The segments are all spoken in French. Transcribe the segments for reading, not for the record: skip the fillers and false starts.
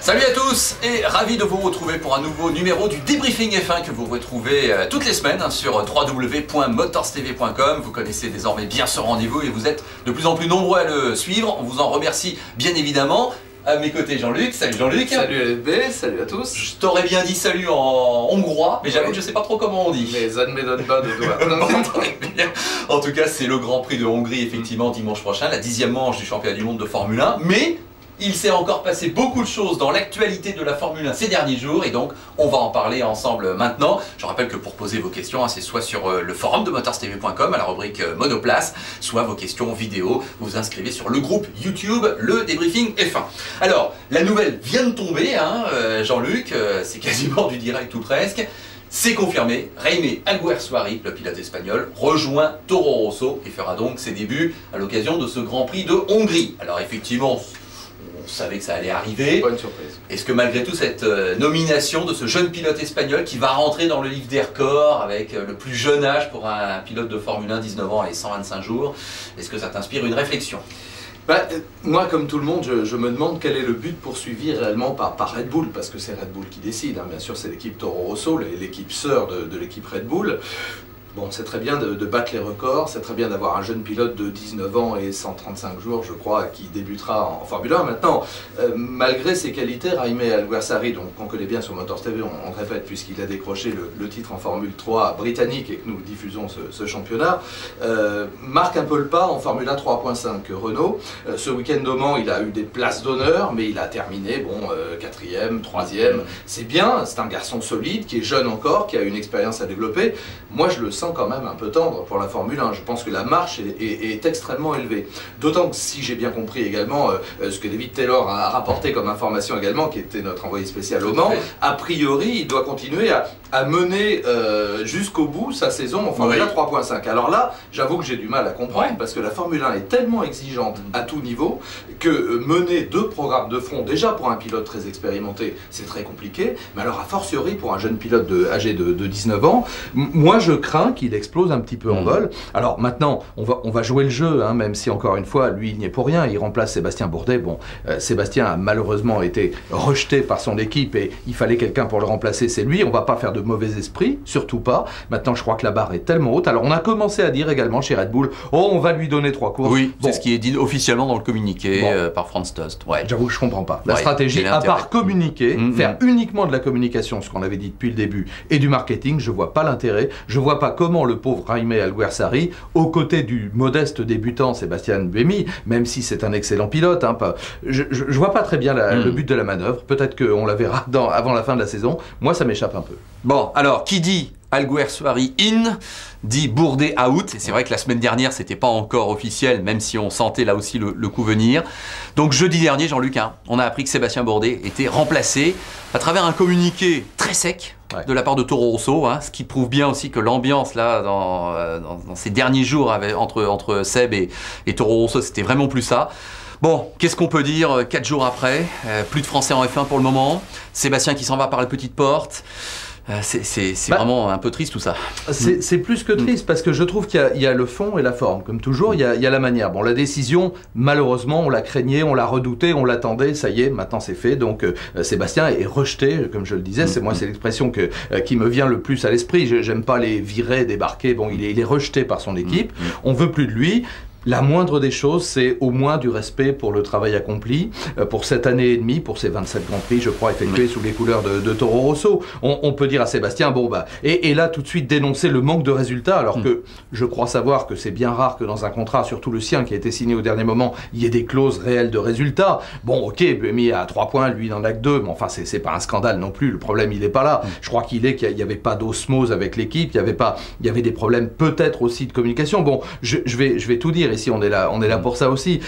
Salut à tous et ravi de vous retrouver pour un nouveau numéro du débriefing F1 que vous retrouvez toutes les semaines sur www.motorstv.com. Vous connaissez désormais bien ce rendez-vous et vous êtes de plus en plus nombreux à le suivre. On vous en remercie bien évidemment. À mes côtés Jean-Luc, salut Jean-Luc. Salut LFB, salut à tous. Je t'aurais bien dit salut en hongrois, mais j'avoue que je sais pas trop comment on dit. Mais ça ne me donne pas de doigt. Très bien. En tout cas, c'est le Grand Prix de Hongrie effectivement dimanche prochain, la 10e manche du championnat du monde de Formule 1, mais il s'est encore passé beaucoup de choses dans l'actualité de la Formule 1 ces derniers jours et donc on va en parler ensemble maintenant. Je rappelle que pour poser vos questions, c'est soit sur le forum de motorstv.com à la rubrique Monoplace, soit vos questions vidéo, vous vous inscrivez sur le groupe YouTube, le débriefing F1. Alors, la nouvelle vient de tomber, Jean-Luc, c'est quasiment du direct ou presque. C'est confirmé, Jaime Alguersuari, le pilote espagnol, rejoint Toro Rosso et fera donc ses débuts à l'occasion de ce Grand Prix de Hongrie. Alors effectivement, on savait que ça allait arriver. Bonne surprise. Est-ce que malgré tout cette nomination de ce jeune pilote espagnol qui va rentrer dans le livre des records avec le plus jeune âge pour un pilote de Formule 1, 19 ans et 125 jours, est-ce que ça t'inspire une réflexion ? Moi, comme tout le monde, je me demande quel est le but poursuivi réellement par Red Bull, parce que c'est Red Bull qui décide. Bien sûr, c'est l'équipe Toro Rosso, l'équipe sœur de l'équipe Red Bull. Bon, c'est très bien de battre les records, c'est très bien d'avoir un jeune pilote de 19 ans et 135 jours, je crois, qui débutera en Formule 1. Maintenant, malgré ses qualités, Jaime Alguersuari, qu'on connaît bien sur Motors TV, on répète, puisqu'il a décroché le titre en Formule 3 britannique et que nous diffusons ce championnat, marque un peu le pas en Formule 1 3.5 Renault. Ce week-end au Mans, il a eu des places d'honneur, mais il a terminé, 4e, 3e. C'est bien, c'est un garçon solide, qui est jeune encore, qui a une expérience à développer. Moi, je le sens quand même un peu tendre pour la Formule 1. Je pense que la marche est extrêmement élevée. D'autant que si j'ai bien compris également ce que David Taylor a rapporté comme information également, qui était notre envoyé spécial au Mans, a priori il doit continuer à mener jusqu'au bout sa saison en Formule 1 3.5. Alors là, j'avoue que j'ai du mal à comprendre parce que la Formule 1 est tellement exigeante à tout niveau que mener 2 programmes de front, déjà pour un pilote très expérimenté, c'est très compliqué, mais alors a fortiori pour un jeune pilote âgé de 19 ans, moi je crains qu'il explose un petit peu en vol. Alors maintenant, on va jouer le jeu, même si encore une fois, lui, il n'y est pour rien. Il remplace Sébastien Bourdet. Bon, Sébastien a malheureusement été rejeté par son équipe et il fallait quelqu'un pour le remplacer, c'est lui. On va pas faire de mauvais esprit, surtout pas. Maintenant, je crois que la barre est tellement haute. Alors, on a commencé à dire également chez Red Bull, oh, on va lui donner 3 courses. Oui, c'est ce qui est dit officiellement dans le communiqué par Franz Tost. J'avoue que je comprends pas. La stratégie, à part communiquer, faire uniquement de la communication, ce qu'on avait dit depuis le début, et du marketing, je vois pas l'intérêt. Je vois pas comment le pauvre Jaime Alguersuari, aux côtés du modeste débutant Sébastien Buemi, même si c'est un excellent pilote, je vois pas très bien le but de la manœuvre. Peut-être qu'on la verra avant la fin de la saison. Moi, ça m'échappe un peu. Bon, alors, qui dit Alguersuari in, dit Bourdet out, et c'est vrai que la semaine dernière c'était pas encore officiel, même si on sentait là aussi le coup venir. Donc jeudi dernier, Jean-Luc, on a appris que Sébastien Bourdet était remplacé à travers un communiqué très sec de la part de Toro Rosso, ce qui prouve bien aussi que l'ambiance là dans ces derniers jours entre Seb et Toro Rosso, c'était vraiment plus ça. Bon, qu'est-ce qu'on peut dire 4 jours après, plus de Français en F1 pour le moment, Sébastien qui s'en va par la petite porte. C'est vraiment un peu triste tout ça. C'est plus que triste parce que je trouve qu'il y a le fond et la forme. Comme toujours, il y a la manière. Bon, la décision, malheureusement, on la craignait, on la redoutait, on l'attendait, ça y est, maintenant c'est fait. Donc Sébastien est rejeté, comme je le disais, c'est l'expression qui me vient le plus à l'esprit. J'aime pas les virer, débarquer. Bon, il est rejeté par son équipe, on veut plus de lui. La moindre des choses, c'est au moins du respect pour le travail accompli, pour cette année et demie, pour ces 27 Grands Prix, je crois, effectués sous les couleurs de Toro Rosso. On peut dire à Sébastien, et là, tout de suite dénoncer le manque de résultats, alors que je crois savoir que c'est bien rare que dans un contrat, surtout le sien qui a été signé au dernier moment, il y ait des clauses réelles de résultats. Bon, ok, Buemi à 3 points, lui n'en a que 2, mais enfin, c'est pas un scandale non plus, le problème, il n'est pas là. Je crois qu'il n'y avait pas d'osmose avec l'équipe, il y avait des problèmes peut-être aussi de communication. Bon, je vais tout dire. Ici, on est là pour ça aussi.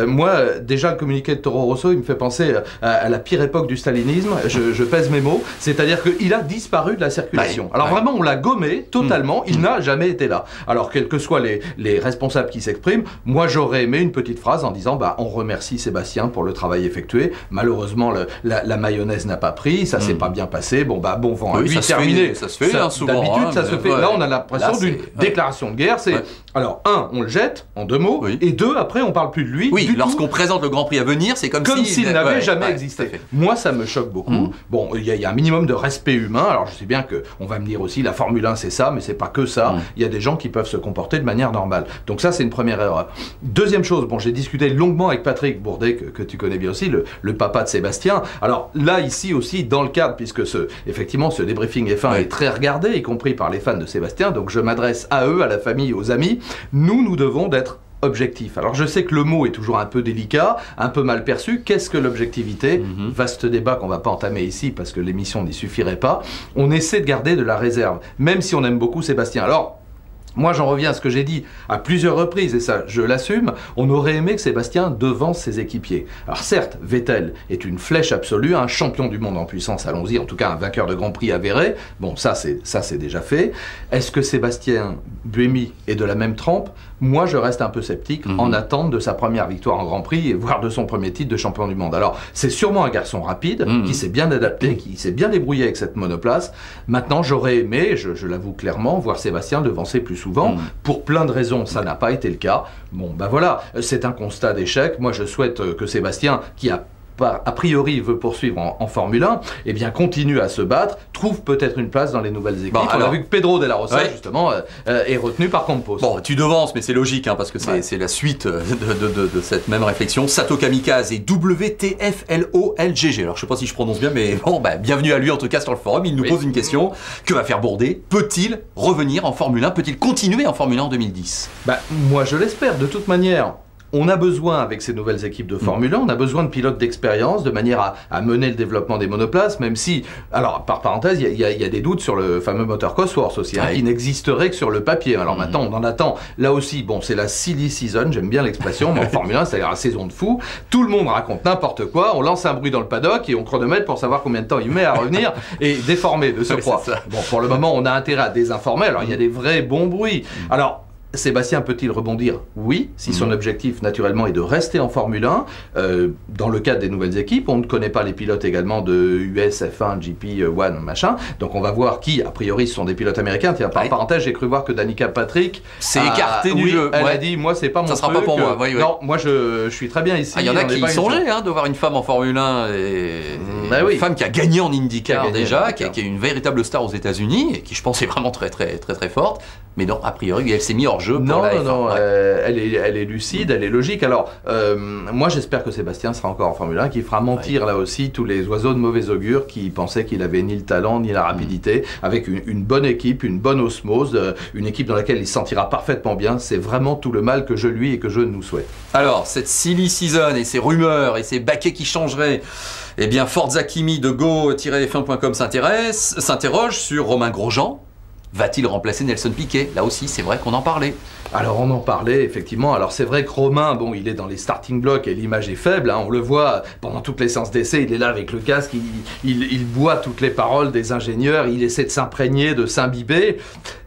Moi, déjà, le communiqué de Toro Rosso, il me fait penser à la pire époque du stalinisme. Je pèse mes mots. C'est-à-dire qu'il a disparu de la circulation. Alors vraiment, on l'a gommé totalement. Il n'a jamais été là. Alors, quels que soient les responsables qui s'expriment, moi, j'aurais aimé une petite phrase en disant, on remercie Sébastien pour le travail effectué. Malheureusement, la mayonnaise n'a pas pris. Ça s'est pas bien passé. Bon vent à lui, terminé. Ça se fait souvent. D'habitude, ça se fait. Là, on a l'impression d'une déclaration de guerre. Alors, un, on le jette, en 2 mots, Oui. et 2, après, on parle plus de lui. Oui, du tout. lorsqu'on présente le Grand Prix à venir, c'est comme S'il n'avait jamais tout existé. à fait. Moi, ça me choque beaucoup. Bon, il y a un minimum de respect humain. Alors, je sais bien qu'on va me dire aussi, la Formule 1, c'est ça, mais c'est pas que ça. Il y a des gens qui peuvent se comporter de manière normale. Donc ça, c'est une première erreur. Deuxième chose, bon, j'ai discuté longuement avec Patrick Bourdet, que tu connais bien aussi, le papa de Sébastien. Alors là, ici aussi, dans le cadre, puisque effectivement, ce débriefing F1 est très regardé, y compris par les fans de Sébastien, donc je m'adresse à eux, à la famille, aux amis. Nous devons d'être objectif. Alors je sais que le mot est toujours un peu délicat, un peu mal perçu. Qu'est-ce que l'objectivité? Vaste débat qu'on va pas entamer ici parce que l'émission n'y suffirait pas. On essaie de garder de la réserve, même si on aime beaucoup Sébastien. Alors, moi, j'en reviens à ce que j'ai dit à plusieurs reprises, et ça, je l'assume, on aurait aimé que Sébastien devance ses équipiers. Alors certes, Vettel est une flèche absolue, un champion du monde en puissance, allons-y, en tout cas un vainqueur de Grand Prix avéré. Bon, ça c'est déjà fait. Est-ce que Sébastien Buemi est de la même trempe? Moi, je reste un peu sceptique en attente de sa première victoire en Grand Prix, et voire de son premier titre de champion du monde. Alors, c'est sûrement un garçon rapide, qui s'est bien adapté, qui s'est bien débrouillé avec cette monoplace. Maintenant, j'aurais aimé, je l'avoue clairement, voir Sébastien devancer plus souvent. Pour plein de raisons, ça n'a pas été le cas. Bon, ben voilà, c'est un constat d'échec. Moi, je souhaite que Sébastien, qui a priori veut poursuivre en Formule 1, eh bien continue à se battre, trouve peut-être une place dans les nouvelles équipes. On a vu que Pedro de la Rosa, justement, est retenu par Campos. Bon, tu devances, mais c'est logique, hein, parce que c'est la suite de cette même réflexion. Sato Kamikaze et WTFLOLGG. Alors, je sais pas si je prononce bien, mais bon, bienvenue à lui, en tout cas, sur le forum. Il nous pose une question. Que va faire Bourdet? Peut-il revenir en Formule 1? Peut-il continuer en Formule 1 en 2010? Moi, je l'espère. De toute manière, on a besoin, avec ces nouvelles équipes de Formule 1, on a besoin de pilotes d'expérience, de manière à mener le développement des monoplaces, même si, alors, par parenthèse, il y a des doutes sur le fameux moteur Cosworth aussi, qui n'existerait que sur le papier. Alors maintenant, on en attend. Là aussi, bon, c'est la silly season, j'aime bien l'expression, mais en Formule 1, c'est-à-dire la saison de fou. Tout le monde raconte n'importe quoi, on lance un bruit dans le paddock et on chronomètre pour savoir combien de temps il met à revenir et déformer de ce croix. Bon, pour le moment, on a intérêt à désinformer, alors il y a des vrais bons bruits. Alors, Sébastien peut-il rebondir? Oui, si son objectif naturellement est de rester en Formule 1, dans le cadre des nouvelles équipes. On ne connaît pas les pilotes également de US, F1, GP1, machin. Donc on va voir qui, a priori, ce sont des pilotes américains. Tiens, par parenthèse, j'ai cru voir que Danica Patrick s'est écarté du jeu. Elle a dit, moi c'est pas mon truc. Ça sera pas pour moi. Non, moi je suis très bien ici. Il y en a qui songeaient de voir une femme en Formule 1 et une femme qui a gagné en IndyCar déjà, qui est une véritable star aux États-Unis et qui je pense est vraiment très forte. Mais non, a priori, elle s'est mise hors jeu. Non, elle est lucide, elle est logique. Alors, moi j'espère que Sébastien sera encore en Formule 1, qui fera mentir là aussi tous les oiseaux de mauvais augure qui pensaient qu'il avait ni le talent ni la rapidité, avec une bonne équipe, une bonne osmose, une équipe dans laquelle il se sentira parfaitement bien. C'est vraiment tout le mal que je lui et que je nous souhaite. Alors, cette silly season et ces rumeurs et ces baquets qui changeraient, eh bien, Forza Kimi de go-f1.com s'interroge sur Romain Grosjean. Va-t-il remplacer Nelson Piquet? Là aussi, c'est vrai qu'on en parlait. Alors, on en parlait, effectivement. Alors, c'est vrai que Romain, bon, il est dans les starting blocks et l'image est faible. On le voit pendant toutes les séances d'essai, il est là avec le casque, il boit toutes les paroles des ingénieurs, il essaie de s'imprégner, de s'imbiber.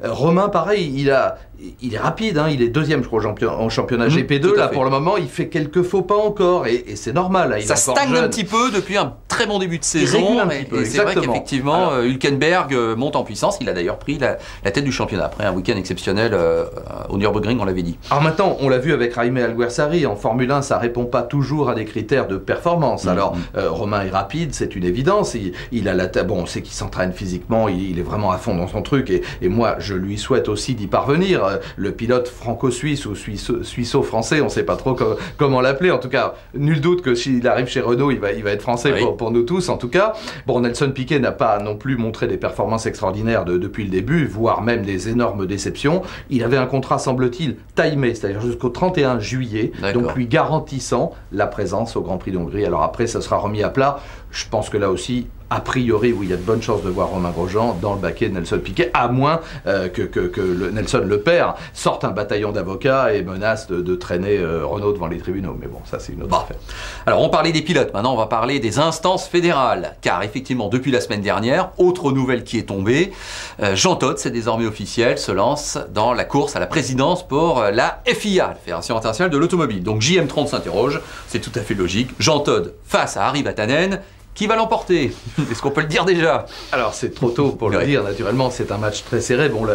Romain, pareil, il est rapide, il est deuxième, je crois, en championnat GP2. Là, pour le moment, il fait quelques faux pas encore, et c'est normal. Là, ça stagne un petit peu depuis un très bon début de saison. Et c'est vrai qu'effectivement, Hülkenberg monte en puissance. Il a d'ailleurs pris la tête du championnat après un week-end exceptionnel au Nürburgring, on l'avait dit. Alors maintenant, on l'a vu avec Jaime Alguersuari, en Formule 1, ça répond pas toujours à des critères de performance. Alors, Romain est rapide, c'est une évidence. Il a on sait qu'il s'entraîne physiquement, il est vraiment à fond dans son truc, et moi, je lui souhaite aussi d'y parvenir. Le pilote franco-suisse ou suisseau-français, on ne sait pas trop comment l'appeler. En tout cas, nul doute que s'il arrive chez Renault, il va être français pour nous tous, en tout cas. Bon, Nelson Piquet n'a pas non plus montré des performances extraordinaires depuis le début, voire même des énormes déceptions. Il avait un contrat, semble-t-il, timé, c'est-à-dire jusqu'au 31 juillet, donc lui garantissant la présence au Grand Prix d'Hongrie. Alors après, ça sera remis à plat. Je pense que là aussi, a priori, oui, il y a de bonnes chances de voir Romain Grosjean dans le baquet de Nelson Piquet, à moins que Nelson le père sorte un bataillon d'avocats et menace de traîner Renault devant les tribunaux. Mais bon, ça c'est une autre affaire. Alors on parlait des pilotes, maintenant on va parler des instances fédérales. Car effectivement, depuis la semaine dernière, autre nouvelle qui est tombée, Jean Todt, c'est désormais officiel, se lance dans la course à la présidence pour la FIA, la Fédération Internationale de l'Automobile. Donc JM30 s'interroge, c'est tout à fait logique. Jean Todt face à Harry Vatanen. Qui va l'emporter? Est-ce qu'on peut le dire déjà? Alors c'est trop tôt pour le dire, naturellement c'est un match très serré. Bon,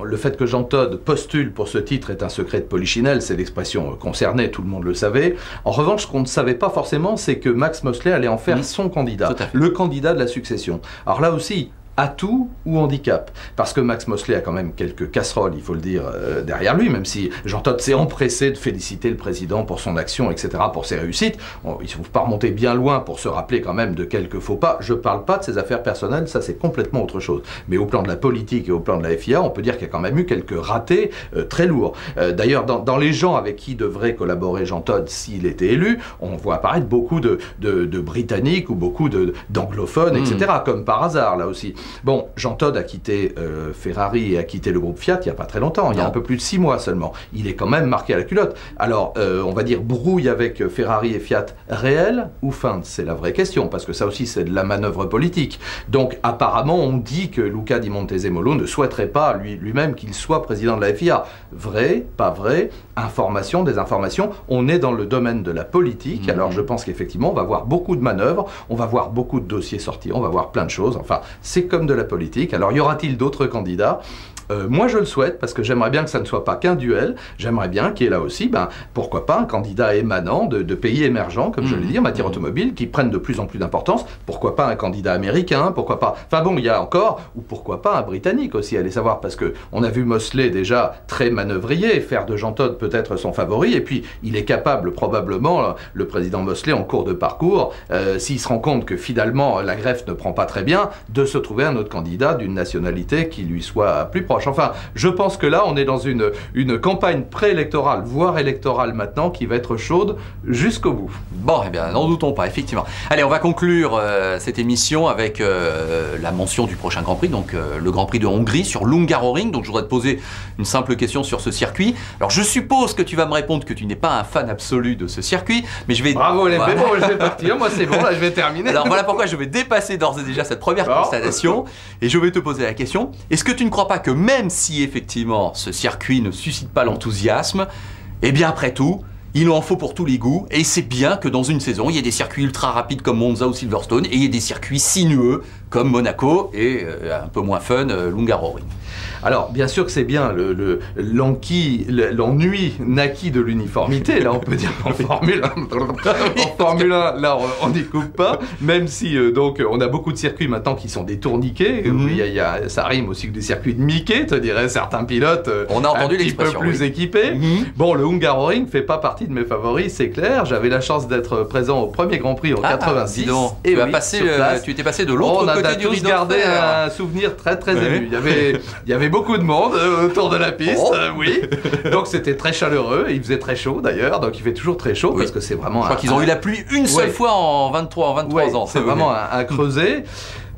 le fait que Jean Todt postule pour ce titre est un secret de polichinelle, c'est l'expression concernée, tout le monde le savait. En revanche, ce qu'on ne savait pas forcément, c'est que Max Mosley allait en faire son candidat, le candidat de la succession. Alors là aussi, atout ou handicap? Parce que Max Mosley a quand même quelques casseroles, il faut le dire, derrière lui, même si Jean Todt s'est empressé de féliciter le président pour son action, etc., pour ses réussites. Il ne faut pas remonter bien loin pour se rappeler quand même de quelques faux pas. Je ne parle pas de ses affaires personnelles, ça c'est complètement autre chose. Mais au plan de la politique et au plan de la FIA, on peut dire qu'il y a quand même eu quelques ratés très lourds. D'ailleurs, dans les gens avec qui devrait collaborer Jean Todt s'il était élu, on voit apparaître beaucoup de Britanniques ou beaucoup d'anglophones, etc., comme par hasard, là aussi. Bon, Jean Todt a quitté Ferrari et a quitté le groupe Fiat il n'y a pas très longtemps, il y a un peu plus de 6 mois seulement. Il est quand même marqué à la culotte. Alors, on va dire brouille avec Ferrari et Fiat réelle ou feinte? C'est la vraie question, parce que ça aussi c'est de la manœuvre politique. Donc, apparemment, on dit que Luca Di Montezemolo ne souhaiterait pas lui-même qu'il soit président de la FIA. Vrai, pas vrai, information, désinformation, on est dans le domaine de la politique, alors je pense qu'effectivement, on va voir beaucoup de manœuvres, on va voir beaucoup de dossiers sortir, on va voir plein de choses, enfin, c'est comme de la politique. Alors, y aura-t-il d'autres candidats? Moi je le souhaite parce que j'aimerais bien que ça ne soit pas qu'un duel, j'aimerais bien qu'il y ait là aussi, pourquoi pas un candidat émanant de pays émergents, comme je l'ai dit, en matière automobile, qui prennent de plus en plus d'importance, pourquoi pas un candidat américain, pourquoi pas, enfin bon, il y a encore, ou pourquoi pas un britannique aussi, allez savoir, parce que on a vu Mosley déjà très manœuvrier, faire de Jean Todt peut-être son favori, et puis il est capable probablement, le président Mosley en cours de parcours, s'il se rend compte que finalement la greffe ne prend pas très bien, de se trouver un autre candidat d'une nationalité qui lui soit plus proche. Enfin, je pense que là, on est dans une campagne préélectorale, voire électorale maintenant, qui va être chaude jusqu'au bout. Bon, eh bien, n'en doutons pas, effectivement. Allez, on va conclure cette émission avec la mention du prochain Grand Prix, donc le Grand Prix de Hongrie sur Hungaroring. Donc, je voudrais te poser une simple question sur ce circuit. Alors, je suppose que tu vas me répondre que tu n'es pas un fan absolu de ce circuit, mais je vais... Bravo les bébés, je vais partir, moi c'est bon, là je vais terminer. Alors, voilà pourquoi je vais dépasser d'ores et déjà cette première constatation, et je vais te poser la question, est-ce que tu ne crois pas que même si effectivement ce circuit ne suscite pas l'enthousiasme, eh bien après tout, il en faut pour tous les goûts, et c'est bien que dans une saison, il y ait des circuits ultra rapides comme Monza ou Silverstone, et il y ait des circuits sinueux comme Monaco, et un peu moins fun, Hungaroring. Alors, bien sûr que c'est bien l'ennui naquit de l'uniformité, là on peut dire qu'en Formule 1, là on n'y coupe pas, même si donc on a beaucoup de circuits maintenant qui sont des tourniquets, ça rime aussi que des circuits de Mickey, te diraient certains pilotes on a entendu un petit peu plus équipés. Bon, le Hungaroring fait pas partie de mes favoris, c'est clair, j'avais la chance d'être présent au premier Grand Prix en 86. Dis donc, et tu étais passé de l'autre côté du rideau. On a tous gardé un souvenir très ému, il y avait beaucoup de monde autour de la piste, oui. Donc c'était très chaleureux, il faisait très chaud d'ailleurs, donc il fait toujours très chaud parce que c'est vraiment... Je crois qu'ils ont eu la pluie une seule fois en 23 ans. C'est vraiment un creuset.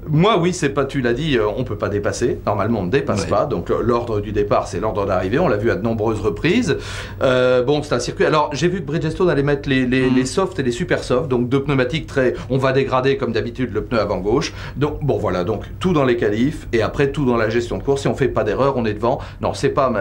Moi, oui, c'est pas, tu l'as dit, on peut pas dépasser. Normalement, on ne dépasse pas. Donc, l'ordre du départ, c'est l'ordre d'arrivée. On l'a vu à de nombreuses reprises. Bon, c'est un circuit. Alors, j'ai vu que Bridgestone allait mettre les softs et les super softs. Donc, deux pneumatiques très. On va dégrader, comme d'habitude, le pneu avant gauche. Donc, bon, voilà. Donc, tout dans les qualifs et après, tout dans la gestion de course. Si on fait pas d'erreur, on est devant. Non, c'est pas.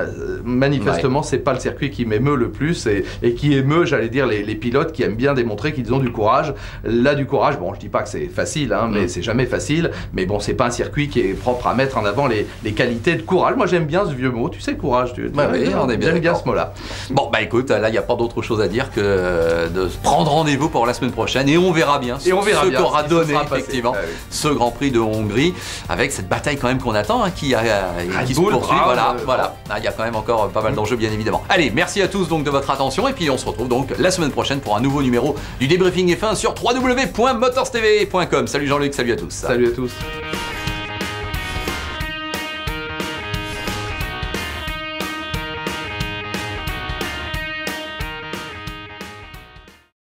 Manifestement, c'est pas le circuit qui m'émeut le plus et qui émeut, j'allais dire, les pilotes qui aiment bien démontrer qu'ils ont du courage. Là, du courage, bon, je dis pas que c'est facile, hein, mais c'est jamais facile. Mais bon, c'est pas un circuit qui est propre à mettre en avant les qualités de courage. Moi, j'aime bien ce vieux mot. Tu sais, courage. On est bien. J'aime bien ce mot-là. Bon, bah écoute, là, il n'y a pas d'autre chose à dire que de se prendre rendez-vous pour la semaine prochaine et on verra bien ce qu'aura donné effectivement ce Grand Prix de Hongrie avec cette bataille quand même qu'on attend, hein, qui se poursuit. Voilà. Il y a quand même encore pas mal d'enjeux, bien évidemment. Allez, merci à tous donc de votre attention et puis on se retrouve donc la semaine prochaine pour un nouveau numéro du débriefing F1 sur www.motorstv.com. Salut Jean-Luc, salut à tous. Salut à tous.